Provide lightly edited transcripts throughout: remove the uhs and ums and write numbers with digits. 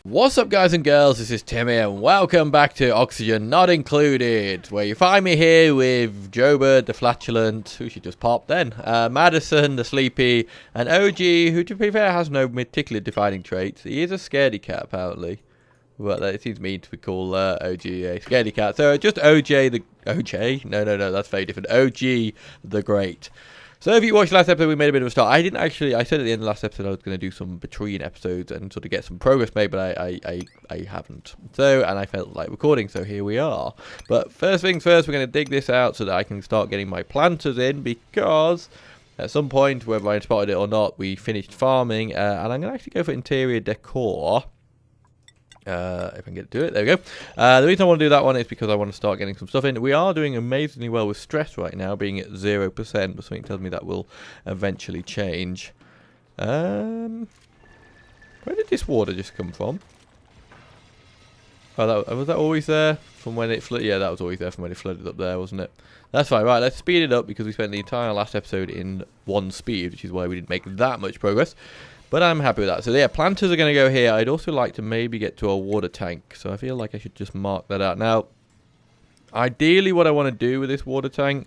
What's up, guys and girls? This is Timmy and welcome back to Oxygen Not Included, where you find me here with Joebird the Flatulent, who should just pop then, Madison the Sleepy, and OG, who to be fair has no particular defining traits. He is a scaredy cat apparently. Well, it seems mean to call OG a scaredy cat. So just OJ the... OJ? No, that's very different. OG the Great. So if you watched last episode, we made a bit of a start. I said at the end of the last episode I was going to do some between episodes and sort of get some progress made, but I haven't. So, and I felt like recording, so here we are. But first things first, we're going to dig this out so that I can start getting my planters in, because at some point, whether I spotted it or not, we finished farming, and I'm going to actually go for interior decor. If I can get to it, there we go. The reason I want to do that one is because I want to start getting some stuff in. We are doing amazingly well with stress right now, being at 0%, but something tells me that will eventually change. Where did this water just come from? Oh, was that always there from when it flooded? Yeah, that was always there from when it flooded up there, wasn't it? That's fine. Right, let's speed it up because we spent the entire last episode in one speed, which is why we didn't make that much progress. But I'm happy with that. So yeah, planters are going to go here. I'd also like to maybe get to a water tank. So I feel like I should just mark that out. Now, ideally what I want to do with this water tank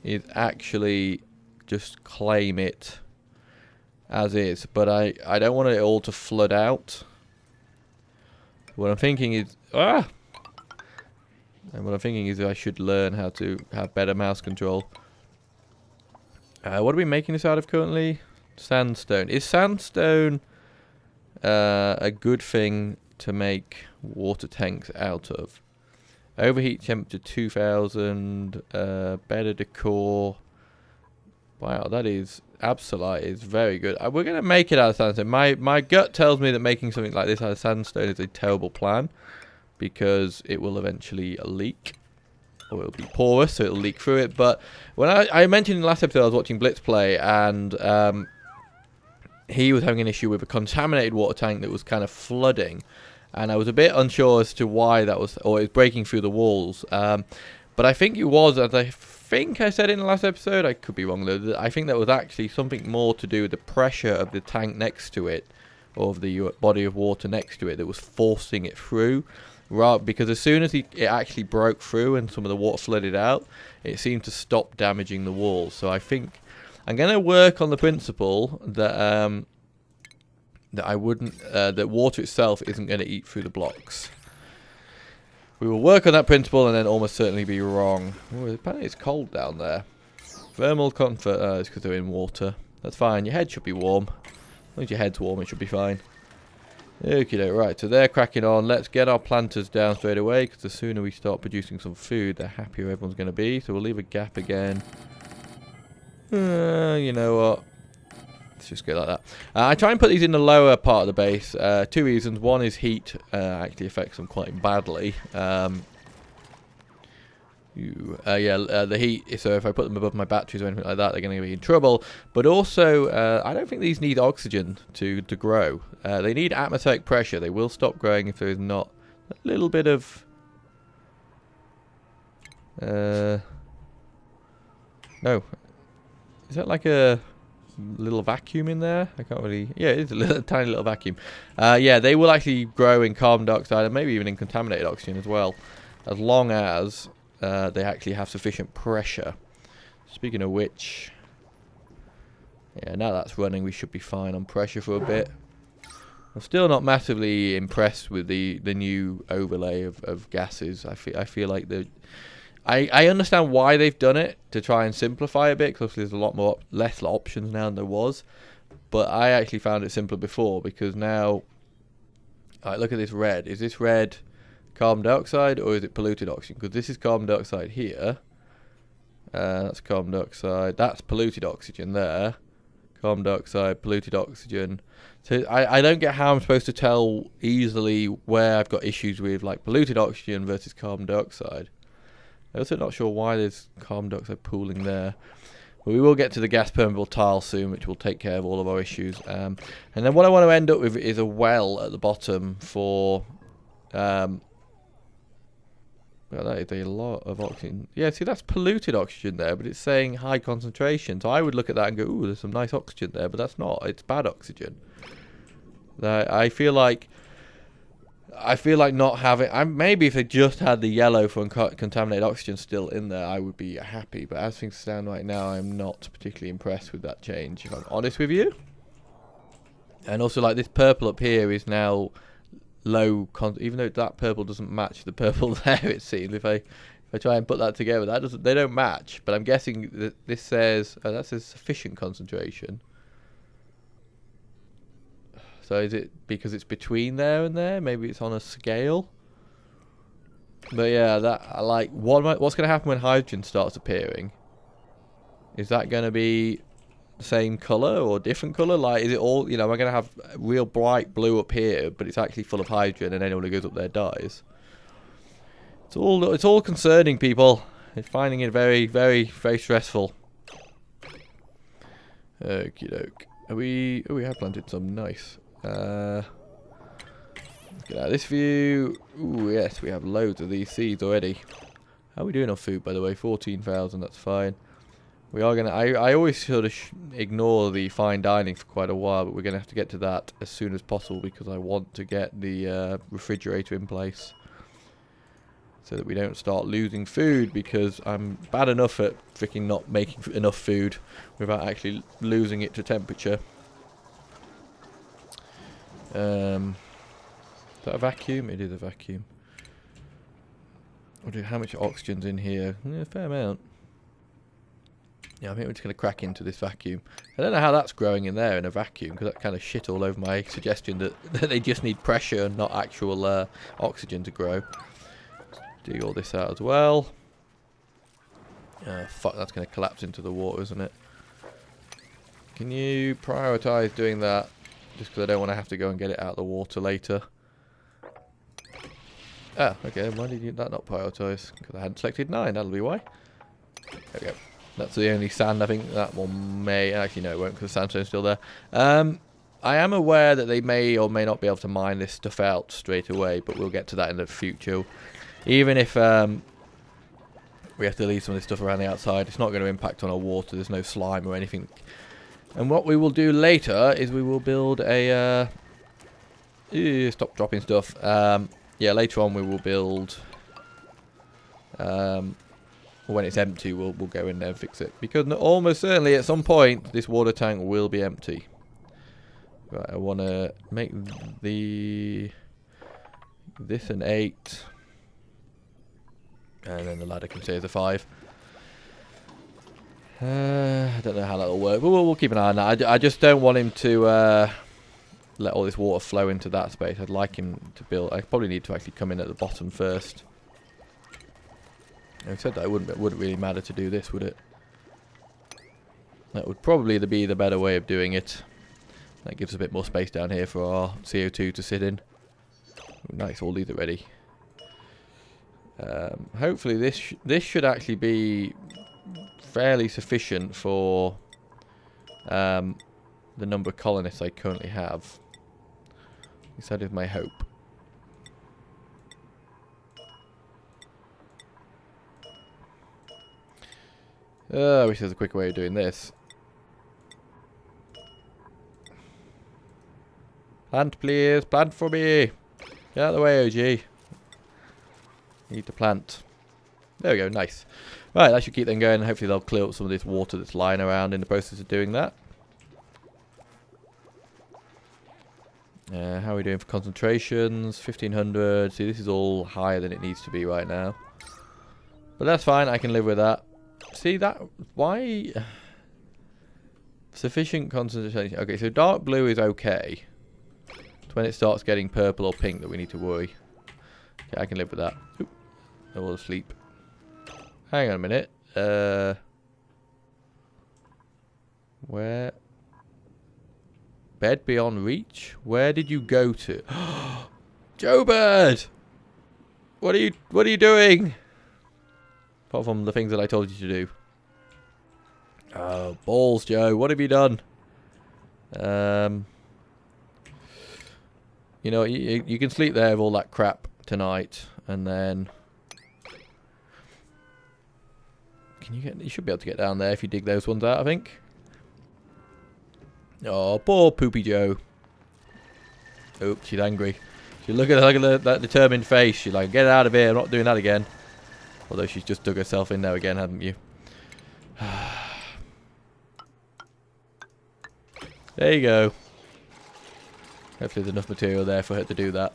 is actually just claim it as is. But I don't want it all to flood out. What I'm thinking is... And what I'm thinking is I should learn how to have better mouse control. What are we making this out of currently? Sandstone. Is sandstone a good thing to make water tanks out of? Overheat temperature 2000. Better decor. Wow, that is... Absolite is very good. We're going to make it out of sandstone. My gut tells me that making something like this out of sandstone is a terrible plan, because it will eventually leak. Or it'll be porous, so it'll leak through it. But when I mentioned in the last episode I was watching Blitz play, and he was having an issue with a contaminated water tank that was kind of flooding, and I was a bit unsure as to why that was, or it was breaking through the walls. But I think it was, as I think I said in the last episode, I could be wrong though, I think that was actually something more to do with the pressure of the tank next to it, or of the body of water next to it, that was forcing it through. Right, because as soon as it actually broke through and some of the water flooded out, it seemed to stop damaging the walls. So I think I'm going to work on the principle that that water itself isn't going to eat through the blocks. We will work on that principle and then almost certainly be wrong. Ooh, apparently it's cold down there. Thermal comfort. It's because they're in water. That's fine. Your head should be warm. As long as your head's warm, it should be fine. Okay, right, so they're cracking on. Let's get our planters down straight away, because the sooner we start producing some food, the happier everyone's going to be. So we'll leave a gap again. You know what? Let's just go like that. I try and put these in the lower part of the base. Two reasons. One is heat actually affects them quite badly. The heat, so if I put them above my batteries or anything like that, they're going to be in trouble. But also, I don't think these need oxygen to grow. They need atmospheric pressure. They will stop growing if there is not a little bit of... No. Is that like a little vacuum in there? I can't really... Yeah, it is a tiny little vacuum. Yeah, they will actually grow in carbon dioxide and maybe even in contaminated oxygen as well, as long as... they actually have sufficient pressure. Speaking of which, yeah, now that's running, we should be fine on pressure for a bit. I'm still not massively impressed with the new overlay of gases. I feel like I understand why they've done it, to try and simplify a bit, because there's a lot less options now than there was. But I actually found it simpler before, because now, alright, look at this red. Is this red carbon dioxide or is it polluted oxygen? Because this is carbon dioxide here. That's carbon dioxide. That's polluted oxygen there. Carbon dioxide, polluted oxygen. So I don't get how I'm supposed to tell easily where I've got issues with like polluted oxygen versus carbon dioxide. I'm also not sure why there's carbon dioxide pooling there. But we will get to the gas permeable tile soon, which will take care of all of our issues. And then what I want to end up with is a well at the bottom for... Well, that is a lot of oxygen. Yeah, see, that's polluted oxygen there, but it's saying high concentration. So I would look at that and go, ooh, there's some nice oxygen there, but that's not. It's bad oxygen. I feel like I feel like not having... maybe if they just had the yellow for contaminated oxygen still in there, I would be happy. But as things stand right now, I'm not particularly impressed with that change, if I'm honest with you. And also, like, this purple up here is now low... even though that purple doesn't match the purple there, it seems. If I try and put that together, they don't match. But I'm guessing that this says... that says sufficient concentration. So is it because it's between there and there? Maybe it's on a scale. But yeah, that like what's going to happen when hydrogen starts appearing? Is that going to be the same color or different color? Like, is it all, you know, am I going to have real bright blue up here, but it's actually full of hydrogen, and anyone who goes up there dies? It's all concerning, people. It's finding it very, very, very stressful. Okie doke. We have planted some. Nice. Let's get out of this view. Ooh, yes, we have loads of these seeds already. How are we doing on food, by the way? 14,000, that's fine. We are gonna... I always sort of ignore the fine dining for quite a while, but we're gonna have to get to that as soon as possible because I want to get the refrigerator in place so that we don't start losing food, because I'm bad enough at freaking not making enough food without actually losing it to temperature. Is that a vacuum? It is a vacuum. How much oxygen's in here? Yeah, a fair amount. Yeah, I think we're just going to crack into this vacuum. I don't know how that's growing in there in a vacuum, because that kind of shit all over my suggestion that they just need pressure and not actual oxygen to grow. Dig all this out as well. Fuck, that's going to collapse into the water, isn't it? Can you prioritise doing that? Just because I don't want to have to go and get it out of the water later. Ah, okay. Why did that not prioritise? Because I hadn't selected 9. That'll be why. There we go. That's the only sand. I think that one may... Actually, no, it won't, because the sandstone's still there. I am aware that they may or may not be able to mine this stuff out straight away, but we'll get to that in the future. Even if we have to leave some of this stuff around the outside, it's not going to impact on our water. There's no slime or anything. And what we will do later is we will build a... stop dropping stuff. Yeah, later on we will build... when it's empty, we'll go in there and fix it. Because almost certainly at some point, this water tank will be empty. Right, I want to make this an 8. And then the ladder can stay as a 5. I don't know how that'll work, but we'll keep an eye on that. I just don't want him to let all this water flow into that space. I'd like him to build... I probably need to actually come in at the bottom first. I said that it wouldn't really matter to do this, would it? That would probably be the better way of doing it. That gives a bit more space down here for our CO2 to sit in. Ooh, nice, all these are ready. Hopefully this should actually be fairly sufficient for the number of colonists I currently have. At least that is my hope. I wish there was a quicker way of doing this. Plant, please. Plant for me. Get out of the way, OG. Need to plant. There we go. Nice. Right, that should keep them going. Hopefully they'll clear up some of this water that's lying around in the process of doing that. How are we doing for concentrations? 1500. See, this is all higher than it needs to be right now. But that's fine. I can live with that. See that? Why? Sufficient concentration. Okay, so dark blue is okay. It's when it starts getting purple or pink that we need to worry. Okay, I can live with that. Oop. They're all asleep. Hang on a minute. Where? Bed beyond reach? Where did you go to? Joe Bird! What are you doing? Apart from the things that I told you to do. Oh, balls, Joe. What have you done? You know, you can sleep there with all that crap tonight, and then you should be able to get down there if you dig those ones out, I think. Oh, poor Poopy Joe. Oh, she's angry. She look at that determined face. She's like, get out of here. I'm not doing that again. Although she's just dug herself in there again, hadn't you? There you go. Hopefully there's enough material there for her to do that.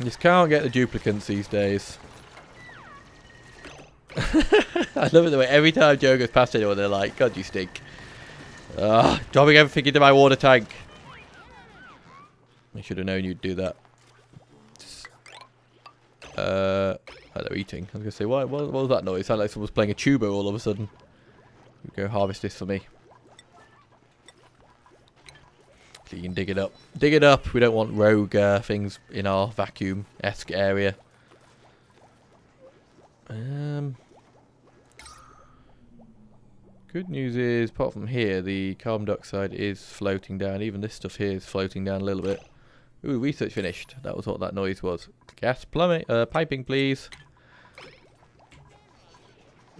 Just can't get the duplicants these days. I love it the way every time Joe goes past anyone, they're like, God, you stink. Dropping everything into my water tank. I should have known you'd do that. Oh, they're eating. I was going to say, what was that noise? It sounded like someone was playing a tuba all of a sudden. Go harvest this for me. So you can dig it up. Dig it up. We don't want rogue things in our vacuum-esque area. Good news is, apart from here, the carbon dioxide is floating down. Even this stuff here is floating down a little bit. Ooh, research finished. That was what that noise was. Gas plumbing, piping, please.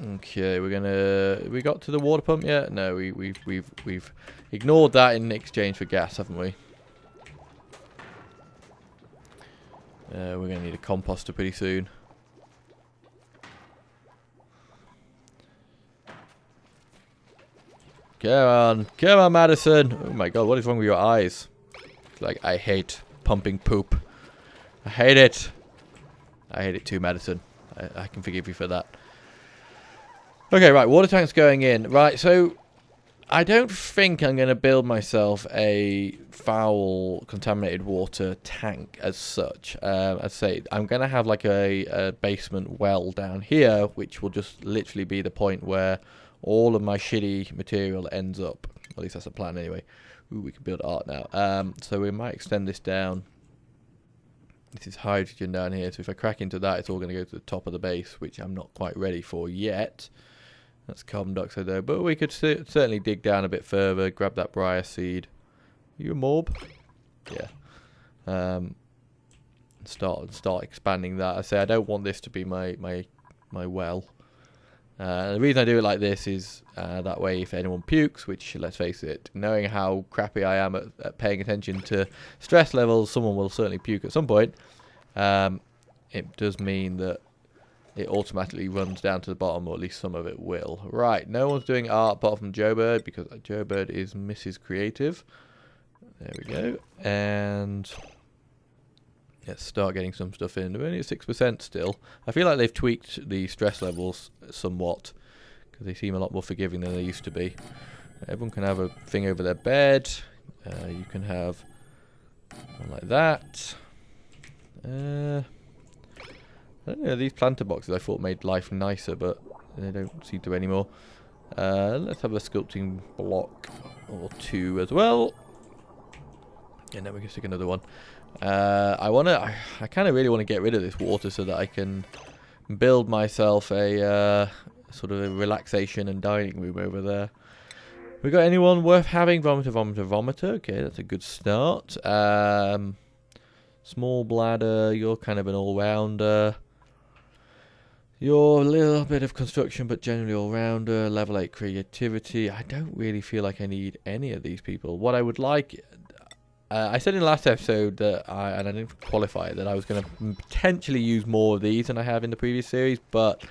Okay, we're gonna. We got to the water pump yet? No, we've ignored that in exchange for gas, haven't we? We're gonna need a composter pretty soon. Come on, Madison. Oh my God, what is wrong with your eyes? It's like, I hate pumping poop. I hate it. I hate it too, Madison. I can forgive you for that. Okay, right, water tank's going in. Right, so I don't think I'm going to build myself a foul contaminated water tank as such. I'd say I'm going to have like a basement well down here, which will just literally be the point where all of my shitty material ends up. At least that's the plan anyway. Ooh, we can build art now. So we might extend this down. This is hydrogen down here, so if I crack into that, it's all going to go to the top of the base, which I'm not quite ready for yet. That's carbon dioxide there, but we could certainly dig down a bit further, grab that briar seed. Are you a morb? Yeah. Start expanding that. I say I don't want this to be my well. The reason I do it like this is that way if anyone pukes, which let's face it, knowing how crappy I am at paying attention to stress levels, someone will certainly puke at some point. It does mean that it automatically runs down to the bottom, or at least some of it will. Right, no one's doing art apart from Joe Bird, because Joe Bird is Mrs. Creative. There we go. And let's start getting some stuff in. We're only at 6% still. I feel like they've tweaked the stress levels somewhat, because they seem a lot more forgiving than they used to be. Everyone can have a thing over their bed. You can have one like that. I don't know, these planter boxes I thought made life nicer, but they don't seem to anymore. Let's have a sculpting block or two as well. And then we can stick another one. I kind of really want to get rid of this water so that I can build myself a sort of a relaxation and dining room over there. We got anyone worth having? Vomiter. Okay, that's a good start. Small bladder, you're kind of an all-rounder. You're a little bit of construction, but generally all-rounder. Level 8 creativity. I don't really feel like I need any of these people. What I would like... I said in the last episode that and I didn't qualify it, that I was going to potentially use more of these than I have in the previous series, but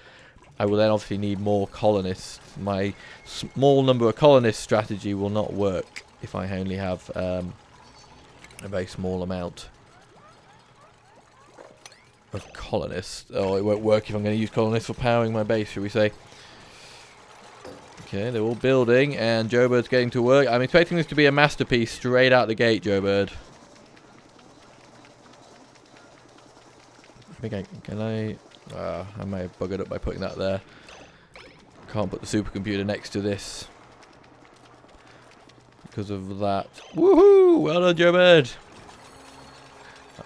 I will then obviously need more colonists. My small number of colonists strategy will not work if I only have a very small amount of colonists. Oh, it won't work if I'm going to use colonists for powering my base, shall we say. Okay, they're all building, and Joe Bird's getting to work. I'm expecting this to be a masterpiece straight out the gate, Joe Bird. I think I might have buggered up by putting that there. Can't put the supercomputer next to this because of that. Woohoo! Well done, Joe Bird.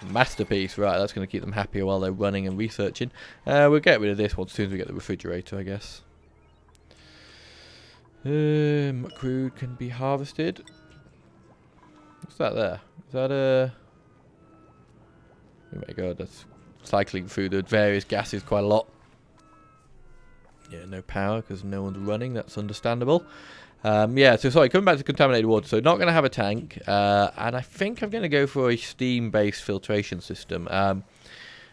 A masterpiece, right? That's going to keep them happier while they're running and researching. We'll get rid of this one as soon as we get the refrigerator, I guess. Crude can be harvested. What's that there? Is that a... Oh my god, that's cycling through the various gases quite a lot. Yeah, no power because no one's running. That's understandable. Yeah, so sorry, coming back to contaminated water. So not going to have a tank. And I think I'm going to go for a steam-based filtration system. I'm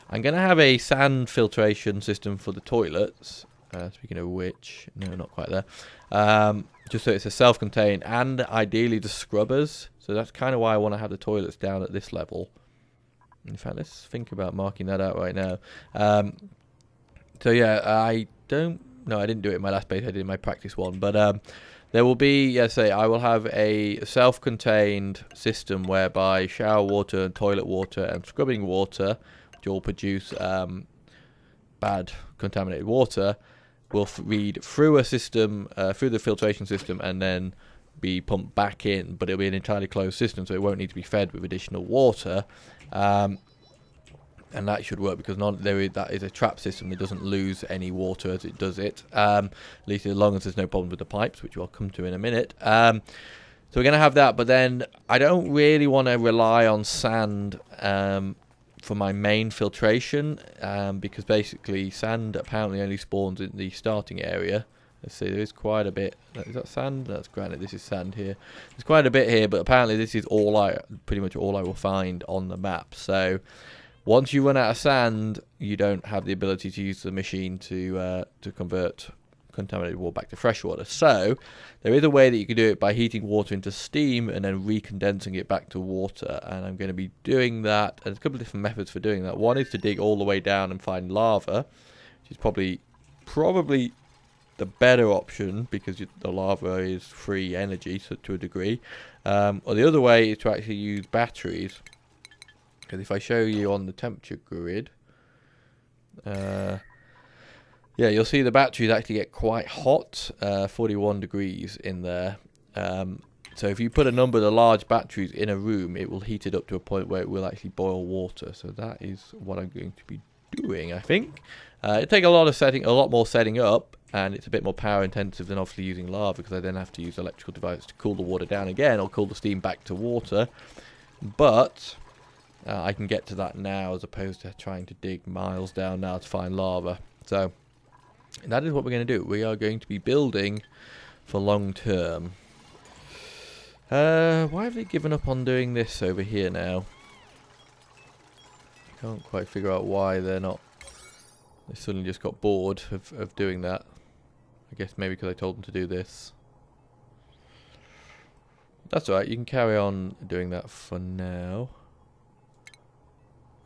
going to have a sand filtration system for the toilets. Speaking of which, no, not quite there. Just so it's a self-contained, and ideally the scrubbers. So that's kind of why I want to have the toilets down at this level. In fact, let's think about marking that out right now. So yeah, I didn't do it in my last base. I did it in my practice one. But there will be, I will have a self-contained system whereby shower water, toilet water, and scrubbing water, which all produce bad contaminated water, will feed through a system, through the filtration system, and then be pumped back in. But it'll be an entirely closed system, so it won't need to be fed with additional water. And that should work because that is a trap system that doesn't lose any water as it does it. At least as long as there's no problem with the pipes, which we'll come to in a minute. So we're going to have that, but then I don't really want to rely on sand for my main filtration because basically sand apparently only spawns in the starting area. Let's see, there is quite a bit. Is that sand? That's granite. This is sand here. There's quite a bit here, but apparently this is pretty much all I will find on the map. So once you run out of sand, you don't have the ability to use the machine to convert contaminated water back to fresh water. So there is a way that you can do it by heating water into steam and then recondensing it back to water. And I'm going to be doing that. And there's a couple of different methods for doing that. One is to dig all the way down and find lava, which is probably the better option because the lava is free energy to a degree. Or the other way is to actually use batteries. Because if I show you on the temperature grid, yeah, you'll see the batteries actually get quite hot, 41 degrees in there. So if you put a number of the large batteries in a room, it will heat it up to a point where it will actually boil water. So that is what I'm going to be doing, I think. It'll take a lot more setting up, and it's a bit more power intensive than obviously using lava because I then have to use electrical devices to cool the water down again or cool the steam back to water. But I can get to that now as opposed to trying to dig miles down now to find lava. So that is what we're going to do. We are going to be building for long term. Why have they given up on doing this over here now? I can't quite figure out why they suddenly just got bored of doing that. I guess maybe because I told them to do this. That's alright, you can carry on doing that for now.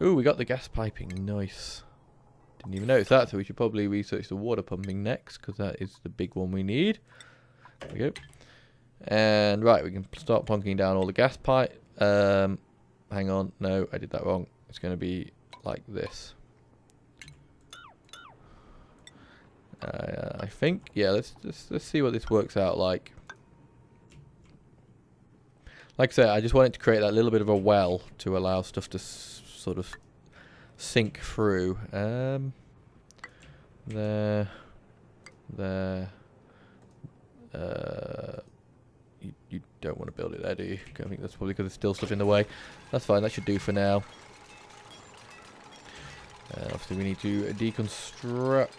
Ooh, we got the gas piping. Nice. Didn't even notice that, so we should probably research the water pumping next, because that is the big one we need. There we go. And, right, we can start plonking down all the gas pipe. Hang on. No, I did that wrong. It's going to be like this. I think. Yeah, let's see what this works out like. Like I said, I just wanted to create that little bit of a well to allow stuff to sort of sink through. There. You don't want to build it there, do you? I think that's probably because there's still stuff in the way. That's fine. That should do for now. Obviously, we need to deconstruct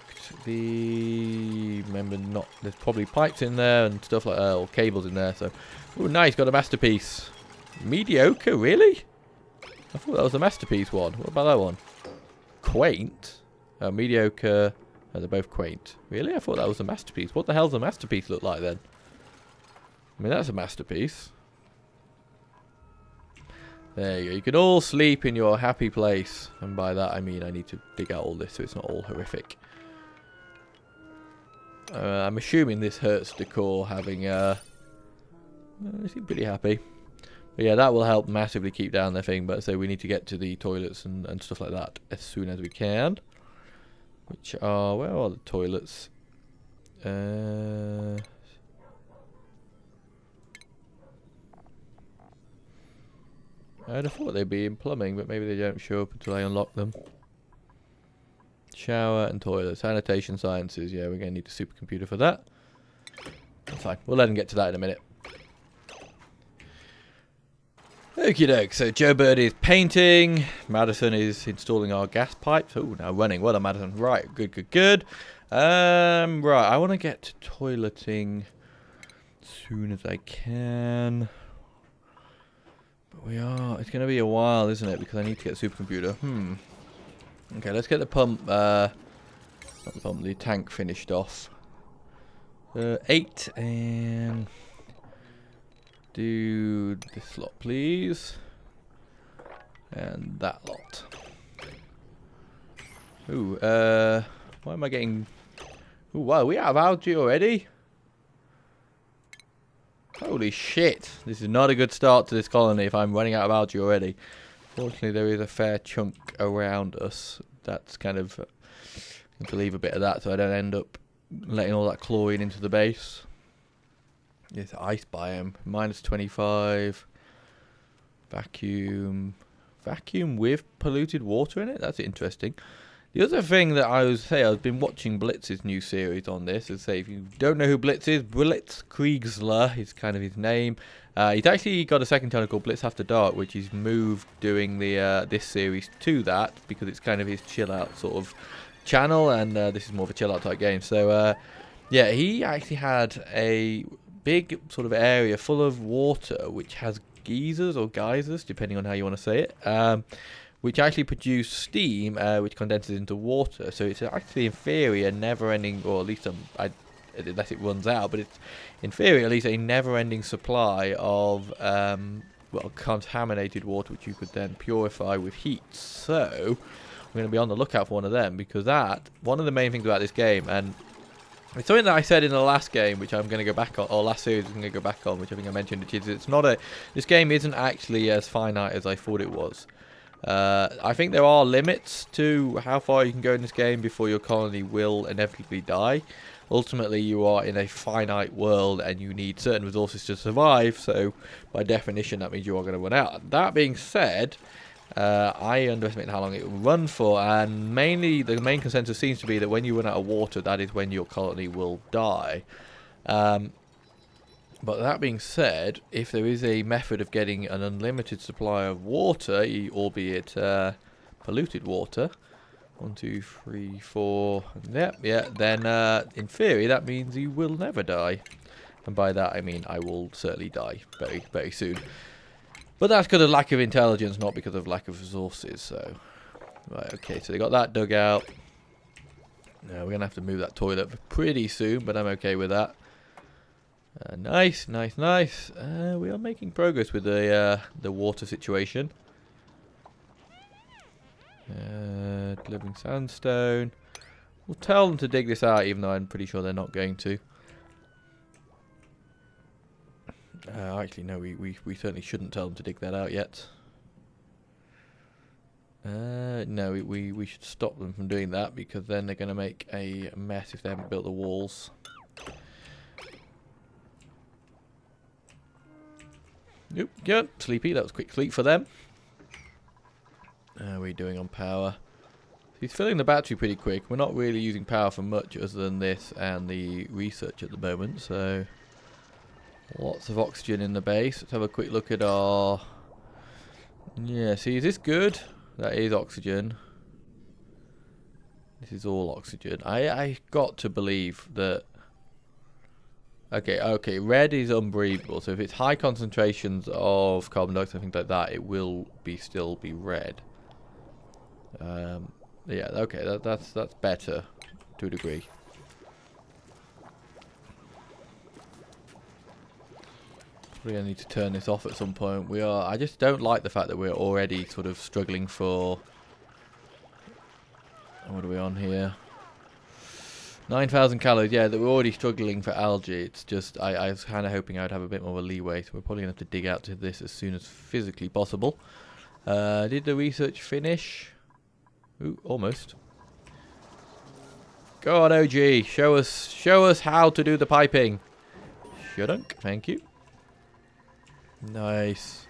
the. Remember, there's probably pipes in there and stuff like that, or cables in there. So, oh, nice, got a masterpiece. Mediocre, really? I thought that was a masterpiece one. What about that one? Quaint. Mediocre. Oh, they're both quaint. Really? I thought that was a masterpiece. What the hell does a masterpiece look like then? I mean, that's a masterpiece. There you go. You can all sleep in your happy place. And by that, I mean I need to dig out all this so it's not all horrific. I'm assuming this hurts decor having... they seem pretty happy. But yeah, that will help massively keep down their thing. But so we need to get to the toilets and stuff like that as soon as we can. Which are... Where are the toilets? I'd have thought they'd be in plumbing, but maybe they don't show up until I unlock them. Shower and toilet. Sanitation sciences. Yeah, we're going to need a supercomputer for that. That's fine. We'll let them get to that in a minute. Okie doke. So Joe Bird is painting. Madison is installing our gas pipes. Oh, now running. Well done, Madison. Right. Good, good, good. Right, I want to get to toileting as soon as I can. But it's going to be a while, isn't it? Because I need to get a supercomputer. Okay, let's get the pump, not the pump, the tank finished off. 8, and do this lot, please. And that lot. Ooh, why am I getting... Ooh, wow, we have algae already? Holy shit. This is not a good start to this colony if I'm running out of algae already. Fortunately, there is a fair chunk around us. That's kind of... I need to leave a bit of that so I don't end up letting all that chlorine into the base. It's ice biome. -25. Vacuum. Vacuum with polluted water in it? That's interesting. The other thing that I've been watching Blitz's new series on this. If you don't know who Blitz is, Blitz Kriegler is kind of his name. He's actually got a second channel called Blitz After Dark, which he's moved doing the this series to that because it's kind of his chill out sort of channel, and this is more of a chill out type game. So yeah, he actually had a big sort of area full of water which has geysers depending on how you want to say it, which actually produce steam which condenses into water. So it's actually in theory a never ending, or at least unless it runs out, but it's in theory at least a never ending supply of well, contaminated water which you could then purify with heat. So we're going to be on the lookout for one of them, because one of the main things about this game, and it's something that I said in the last game, which I'm going to go back on, or last series I'm going to go back on, which I think I mentioned, which is this game isn't actually as finite as I thought it was. I think there are limits to how far you can go in this game before your colony will inevitably die. Ultimately, you are in a finite world and you need certain resources to survive, so by definition that means you are going to run out. That being said, I underestimate how long it will run for, and mainly the main consensus seems to be that when you run out of water, that is when your colony will die. But that being said, if there is a method of getting an unlimited supply of water, albeit polluted water, 1, 2, 3, 4, yeah, then in theory that means you will never die. And by that I mean I will certainly die very, very soon. But that's because of lack of intelligence, not because of lack of resources. So, right, okay, so they got that dug out. Now we're going to have to move that toilet pretty soon, but I'm okay with that. Nice. We are making progress with the water situation. Delivering sandstone. We'll tell them to dig this out, even though I'm pretty sure they're not going to. Actually, no, we certainly shouldn't tell them to dig that out yet. No, we should stop them from doing that, because then they're going to make a mess if they haven't built the walls. Nope, good. Sleepy, that was quick sleep for them. How are we doing on power? He's filling the battery pretty quick. We're not really using power for much other than this and the research at the moment, so lots of oxygen in the base. Let's have a quick look at our... Yeah, see, is this good? That is oxygen. This is all oxygen. I got to believe that... Okay, red is unbreathable, so if it's high concentrations of carbon dioxide and things like that, it will still be red. Yeah, okay, that's better to a degree. We're going to need to turn this off at some point. I just don't like the fact that we're already sort of struggling for... What are we on here? 9,000 calories, yeah, that we're already struggling for algae. It's just, I was kind of hoping I'd have a bit more of a leeway, so we're probably going to have to dig out to this as soon as physically possible. Did the research finish? Ooh, almost. Go on, OG, show us how to do the piping. Shudunk, thank you. Nice.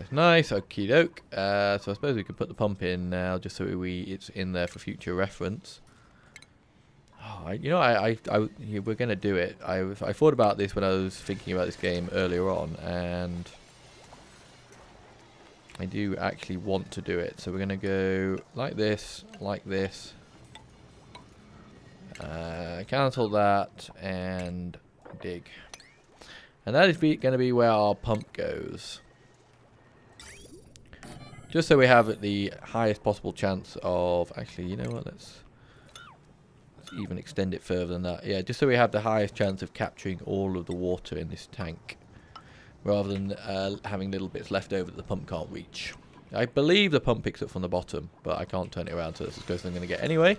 Nice, okie doke. So I suppose we could put the pump in now, just so it's in there for future reference. Oh, we're gonna do it. I thought about this when I was thinking about this game earlier on, and I do actually want to do it. So we're gonna go like this, Cancel that and dig. And that is going to be where our pump goes. Just so we have the highest possible chance of... Actually, you know what? Let's even extend it further than that. Yeah, just so we have the highest chance of capturing all of the water in this tank. Rather than having little bits left over that the pump can't reach. I believe the pump picks up from the bottom, but I can't turn it around, so that's as close as I'm going to get anyway.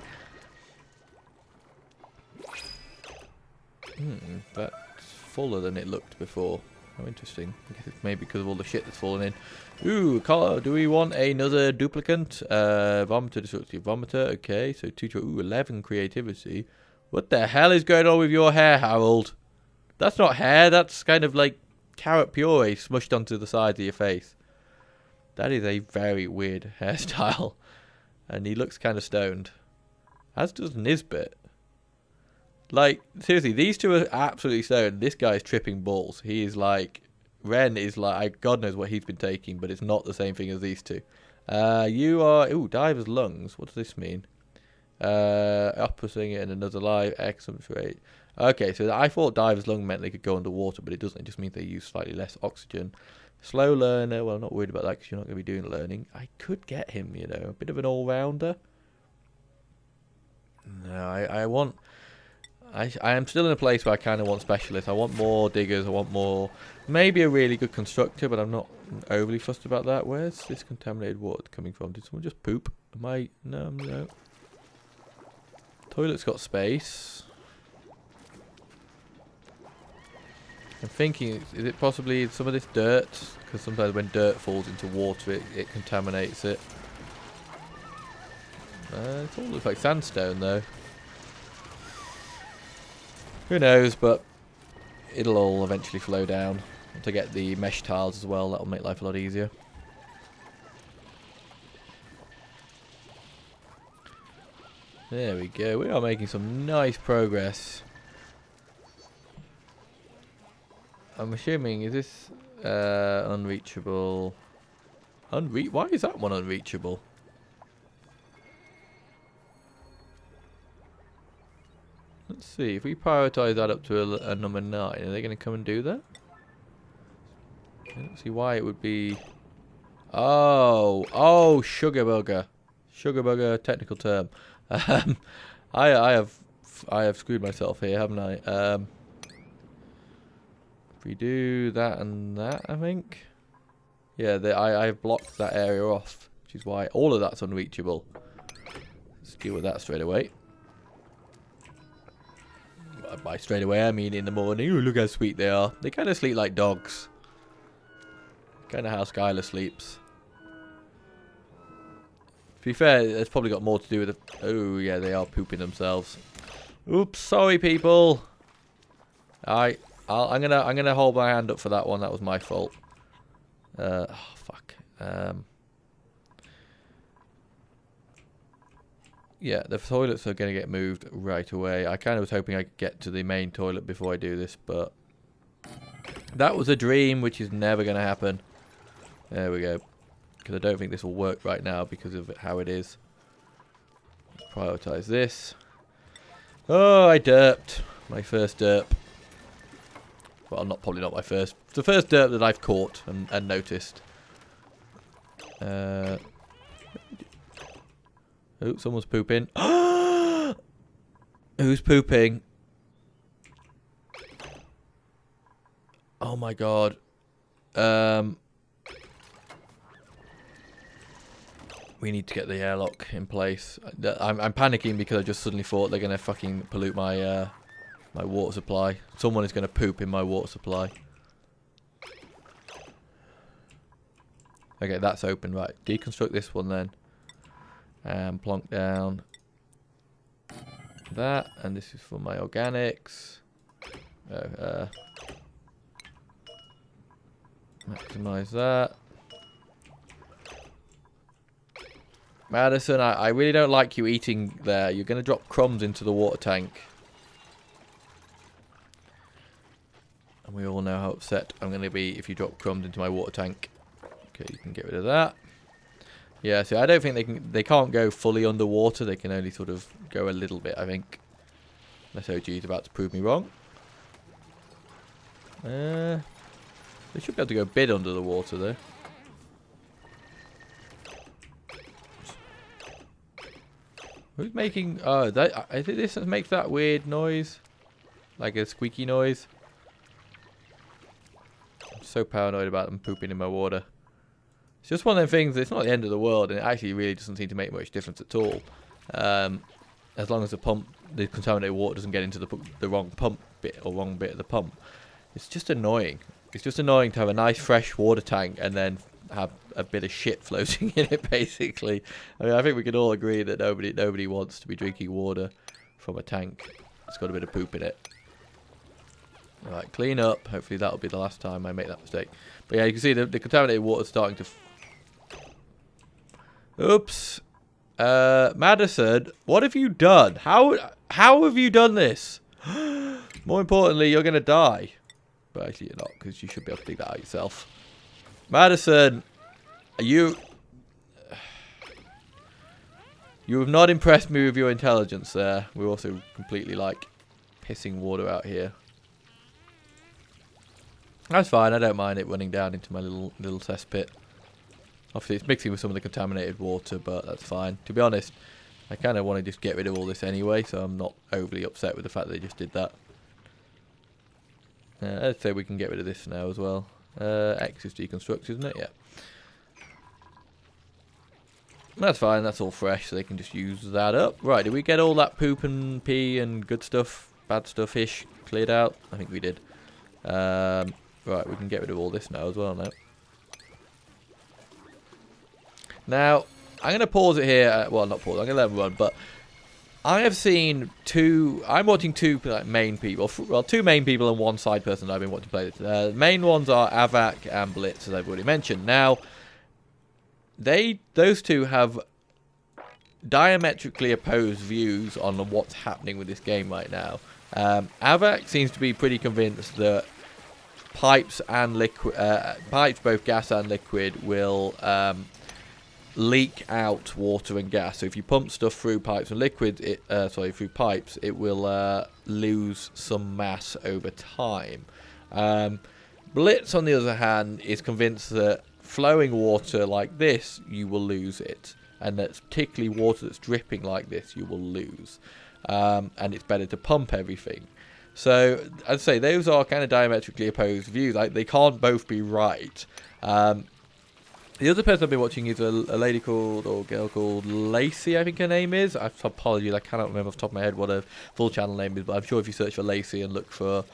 That's fuller than it looked before. How interesting. I guess it's maybe because of all the shit that's fallen in. Ooh, do we want another duplicant? Vomiter, destructive vomiter. Okay, so 11 creativity. What the hell is going on with your hair, Harold? That's not hair, that's kind of like carrot puree smushed onto the sides of your face. That is a very weird hairstyle. And he looks kind of stoned. As does Nisbet. Like, seriously, these two are absolutely stoned. This guy's tripping balls. He is like... Ren is like... God knows what he's been taking, but it's not the same thing as these two. You are... Ooh, diver's lungs. What does this mean? Upper singer and another live. Excellent rate. Okay, so I thought diver's lung meant they could go underwater, but it doesn't. It just means they use slightly less oxygen. Slow learner. Well, I'm not worried about that because you're not going to be doing learning. I could get him, you know. A bit of an all-rounder. No, I want... I am still in a place where I kind of want specialists. I want more diggers. I want more... Maybe a really good constructor, but I'm not overly fussed about that. Where's this contaminated water coming from? Did someone just poop? Am I... No, no. Toilet's got space. I'm thinking, is it possibly some of this dirt? Because sometimes when dirt falls into water, it contaminates it. It all looks like sandstone, though. Who knows, but it'll all eventually flow down. To get the mesh tiles as well, that'll make life a lot easier. There we go, we are making some nice progress. I'm assuming, is this unreachable? Why is that one unreachable? Let's see, if we prioritise that up to a number 9, are they going to come and do that? I don't see why it would be... Oh, sugar bugger. Sugar bugger, technical term. I have screwed myself here, haven't I? If we do that and that, I think. Yeah, I've blocked that area off, which is why all of that's unreachable. Let's deal with that straight away. By straight away, I mean in the morning. Ooh, look how sweet they are. They kind of sleep like dogs. Kind of how Skylar sleeps. To be fair, it's probably got more to do with the... Oh, yeah, they are pooping themselves. Oops, sorry, people. I'm gonna hold my hand up for that one. That was my fault. Oh, fuck. Yeah, the toilets are going to get moved right away. I kind of was hoping I could get to the main toilet before I do this, but that was a dream, which is never going to happen. There we go. Because I don't think this will work right now because of how it is. Prioritize this. Oh, I derped. My first derp. Well, probably not my first. It's the first derp that I've caught and noticed. Oh, someone's pooping. Who's pooping? Oh my god. We need to get the airlock in place. I'm panicking because I just suddenly thought they're gonna fucking pollute my my water supply. Someone is gonna poop in my water supply. Okay, that's open. Right, deconstruct this one then. And plonk down that, and this is for my organics. Maximize that. Madison, I really don't like you eating there. You're going to drop crumbs into the water tank. And we all know how upset I'm going to be if you drop crumbs into my water tank. Okay, you can get rid of that. Yeah, so I don't think they can't go fully underwater. They can only sort of go a little bit, I think. Unless OG is about to prove me wrong. They should be able to go a bit under the water though. Who's making... Oh, I think this makes that weird noise. Like a squeaky noise. I'm so paranoid about them pooping in my water. It's just one of them things, it's not the end of the world, and it actually really doesn't seem to make much difference at all. As long as the contaminated water doesn't get into the wrong pump bit, or wrong bit of the pump. It's just annoying. It's just annoying to have a nice fresh water tank and then have a bit of shit floating in it, basically. I mean, I think we can all agree that nobody wants to be drinking water from a tank that's got a bit of poop in it. Alright, clean up. Hopefully that'll be the last time I make that mistake. But yeah, you can see the contaminated water starting to... Oops. Madison, what have you done? How have you done this? More importantly, you're going to die. But actually you're not, because you should be able to dig that out yourself. Madison, you have not impressed me with your intelligence there. We're also completely, like, pissing water out here. That's fine, I don't mind it running down into my little cesspit. Obviously it's mixing with some of the contaminated water, but that's fine. To be honest, I kind of want to just get rid of all this anyway, so I'm not overly upset with the fact that they just did that. Let's say we can get rid of this now as well. X is deconstruct, isn't it? Yeah. That's fine, that's all fresh, so they can just use that up. Right, did we get all that poop and pee and good stuff, bad stuff-ish cleared out? I think we did. Right, we can get rid of all this now as well now. Now, I'm going to pause it here. Well, not pause, I'm going to let it run, but I have seen I'm watching two main people. Well, two main people and one side person that I've been watching play this. The main ones are Avak and Blitz, as I've already mentioned. Now, those two have diametrically opposed views on what's happening with this game right now. Avak seems to be pretty convinced that pipes and liquid, pipes, both gas and liquid, will leak out water and gas. So if you pump stuff through pipes and liquid, through pipes, it will lose some mass over time. Blitz, on the other hand, is convinced that flowing water like this, you will lose it, and that particularly water that's dripping like this, you will lose. And it's better to pump everything. So I'd say those are kind of diametrically opposed views. Like, they can't both be right. The other person I've been watching is a lady called, or girl called Lacey, I think her name is. Apologies, I cannot remember off the top of my head what her full channel name is, but I'm sure if you search for Lacey and look for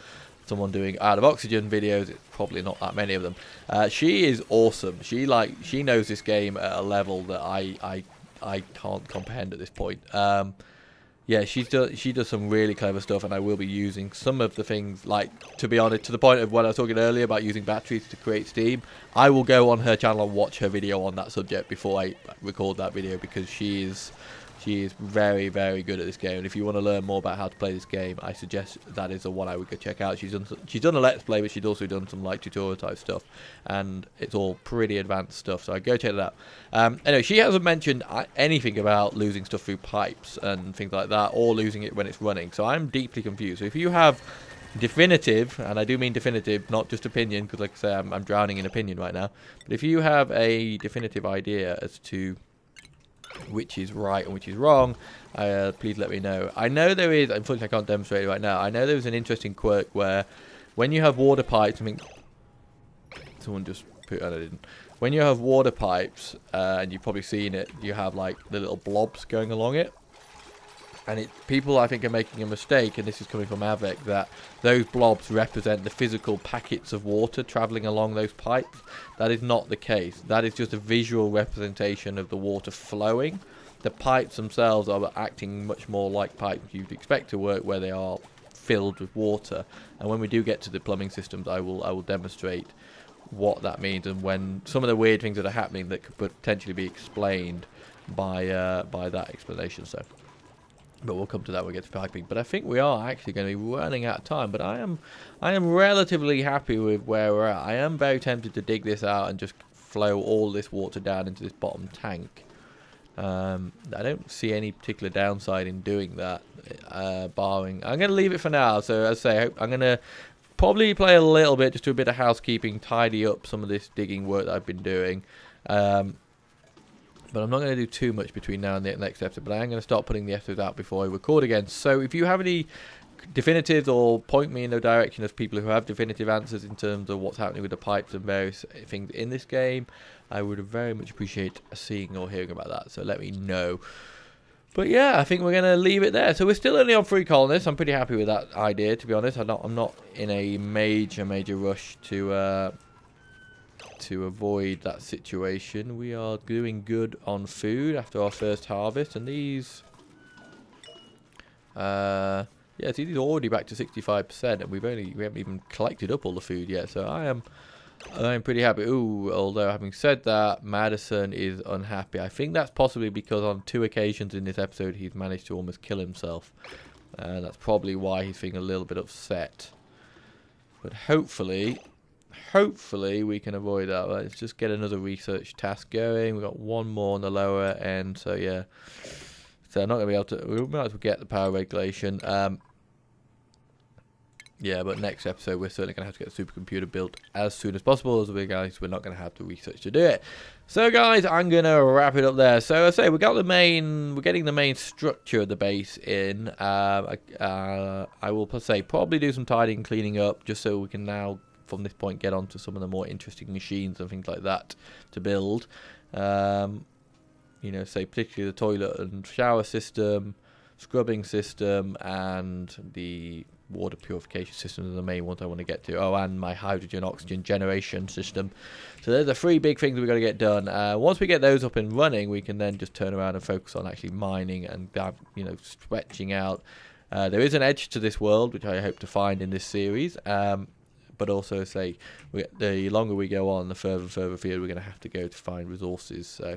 someone doing out of oxygen videos, it's probably not that many of them. She is awesome. She knows this game at a level that I can't comprehend at this point. Yeah, she does some really clever stuff, and I will be using some of the things, like, to be honest, to the point of what I was talking earlier about using batteries to create steam. I will go on her channel and watch her video on that subject before I record that video, because she is very, very good at this game. And if you want to learn more about how to play this game, I suggest that is the one I would go check out. She's done a let's play, but she's also done some like tutorial type stuff, and it's all pretty advanced stuff. So I go check that out. Anyway, she hasn't mentioned anything about losing stuff through pipes and things like that, or losing it when it's running. So I'm deeply confused. So if you have definitive, and I do mean definitive, not just opinion, because like I say, I'm drowning in opinion right now. But if you have a definitive idea as to which is right and which is wrong, please let me know. I know there is, unfortunately I can't demonstrate it right now, I know there was an interesting quirk where when you have water pipes, I mean, someone just put, I didn't. When you have water pipes, and you've probably seen it, you have like the little blobs going along it. And people, I think, are making a mistake, and this is coming from Avec, that those blobs represent the physical packets of water travelling along those pipes. That is not the case. That is just a visual representation of the water flowing. The pipes themselves are acting much more like pipes you'd expect to work, where they are filled with water. And when we do get to the plumbing systems, I will demonstrate what that means, and when some of the weird things that are happening that could potentially be explained by that explanation. So. But we'll come to that when we get to piping. But I think we are actually going to be running out of time. But I am relatively happy with where we're at. I am very tempted to dig this out and just flow all this water down into this bottom tank. I don't see any particular downside in doing that, barring... I'm going to leave it for now. So as I say, I'm going to probably play a little bit, just do a bit of housekeeping, tidy up some of this digging work that I've been doing. But I'm not going to do too much between now and the next episode, but I am going to start putting the episodes out before I record again. So if you have any definitives, or point me in the direction of people who have definitive answers in terms of what's happening with the pipes and various things in this game, I would very much appreciate seeing or hearing about that. So let me know. But yeah, I think we're going to leave it there. So we're still only on 3 colonists. I'm pretty happy with that idea, to be honest. I'm not in a major rush to avoid that situation. We are doing good on food after our first harvest, and these yeah, see, these are already back to 65%, and we haven't even collected up all the food yet. So I'm pretty happy. Ooh, although having said that, Madison is unhappy. I think that's possibly because on 2 occasions in this episode he's managed to almost kill himself. That's probably why he's feeling a little bit upset. But hopefully we can avoid that. Let's just get another research task going. We've got 1 more on the lower end, so yeah. So I'm not going to be able to... We might as well get the power regulation. Yeah, but next episode we're certainly going to have to get the supercomputer built as soon as possible, as we're not going to have the research to do it. So guys, I'm going to wrap it up there. So I say we're getting the main structure of the base in. I will say probably do some tidying and cleaning up, just so we can now from this point get on to some of the more interesting machines and things like that to build. You know, say particularly the toilet and shower system, scrubbing system, and the water purification system are the main ones I want to get to. Oh, and my hydrogen oxygen generation system. So there's the 3 big things we've got to get done. Once we get those up and running, we can then just turn around and focus on actually mining and, you know, stretching out. There is an edge to this world, which I hope to find in this series. But also, say, the longer we go on, the further field we're going to have to go to find resources. So,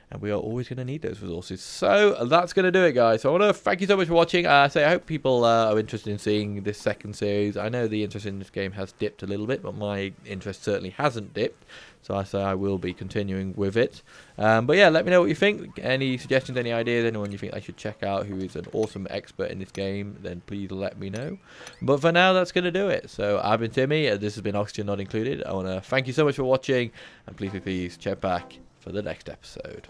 and we are always going to need those resources. So that's going to do it, guys. So I want to thank you so much for watching. I hope people are interested in seeing this second series. I know the interest in this game has dipped a little bit, but my interest certainly hasn't dipped. So I say I will be continuing with it. But yeah, let me know what you think. Any suggestions, any ideas, anyone you think I should check out who is an awesome expert in this game, then please let me know. But for now, that's going to do it. So I've been Timmy. This has been Oxygen Not Included. I want to thank you so much for watching. And please check back for the next episode.